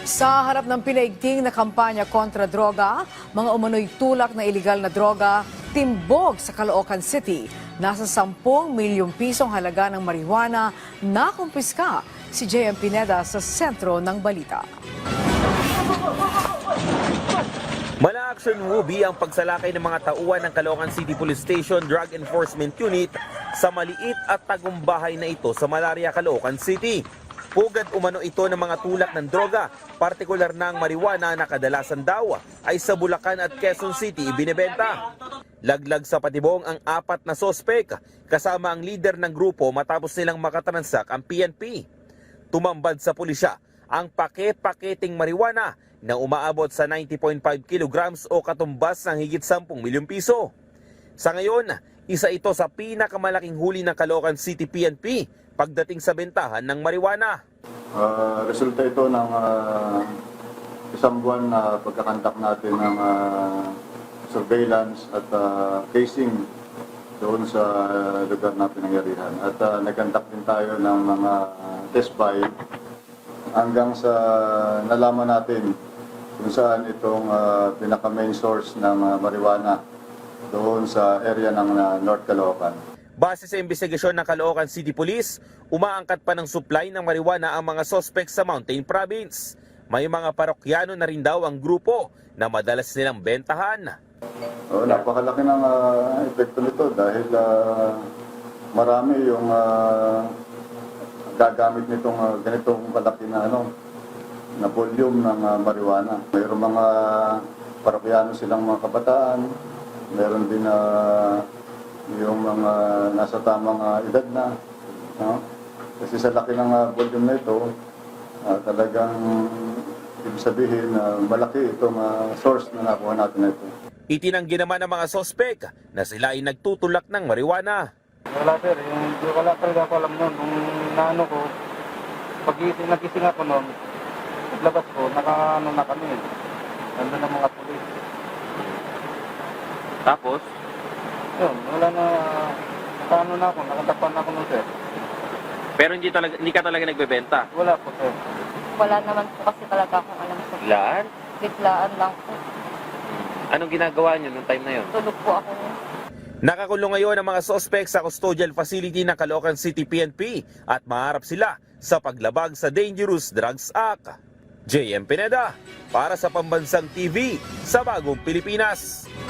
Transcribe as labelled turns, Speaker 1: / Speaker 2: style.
Speaker 1: Sa harap ng pinaigting na kampanya kontra droga, mga umano'y tulak na iligal na droga, timbog sa Caloocan City. Nasa 10 milyong pisong halaga ng marijuana na kumpiska. Si JM Pineda sa sentro ng balita.
Speaker 2: Mala-action movie ang pagsalakay ng mga tauhan ng Caloocan City Police Station Drug Enforcement Unit sa maliit at tagumpahay na ito sa Malaria, Caloocan City. Pugad umano ito ng mga tulak ng droga, partikular na ang marijuana na kadalasan daw ay sa Bulacan at Quezon City ibinebenta. Laglag sa patibong ang 4 na sospek kasama ang leader ng grupo matapos nilang makatransak ang PNP. Tumambad sa pulisya ang paket-paketing marijuana na umaabot sa 90.5 kilograms o katumbas ng higit 10 milyong piso. Sa ngayon, isa ito sa pinakamalaking huli ng Caloocan City PNP pagdating sa bentahan ng marijuana.
Speaker 3: Resulta ito ng isang buwan na pagkakandak natin ng surveillance at casing doon sa lugar na pinangyarihan. At nagkandak din tayo ng mga test buy hanggang sa nalaman natin kung saan itong pinaka-main source ng marijuana doon sa area ng North Caloocan.
Speaker 2: Base sa investigasyon ng Caloocan City Police, umaangkat pa ng supply ng marijuana ang mga suspect sa Mountain Province. May mga parokyano na rin daw ang grupo na madalas nilang bentahan.
Speaker 3: Napakalaki ng epekto nito dahil marami yung gagamit nitong ganitong kalaki na volume ng marijuana. Mayroong mga parokyano silang mga kabataan, meron din yung mga nasa tamang edad na. No? Kasi sa laki ng volume na ito, talagang ibig sabihin malaki itong source na nakuha natin na ito.
Speaker 2: Itinanggi naman ng mga sospek na sila ay nagtutulak ng marijuana.
Speaker 4: Wala sir, wala talaga ako alam noon. Nung naano ko, nagising ako noon, paglabas ko, nakaano na kami. Nandun ng mga pulis.
Speaker 2: Tapos,
Speaker 4: Yun, wala na, nakaano na ako, nakatapan na ako noon sir.
Speaker 2: pero hindi ka talaga nagbebenta?
Speaker 4: Wala po sir.
Speaker 5: Wala naman po kasi talaga akong alam sa
Speaker 2: Laan?
Speaker 5: biglaan lang po.
Speaker 2: Anong ginagawa niyo nung time na yon?
Speaker 5: Tulog po ako.
Speaker 2: Nakakulong ngayon ang mga sospek sa custodial facility ng Caloocan City PNP at maharap sila sa paglabag sa Dangerous Drugs Act. JM Pineda para sa Pambansang TV sa Bagong Pilipinas.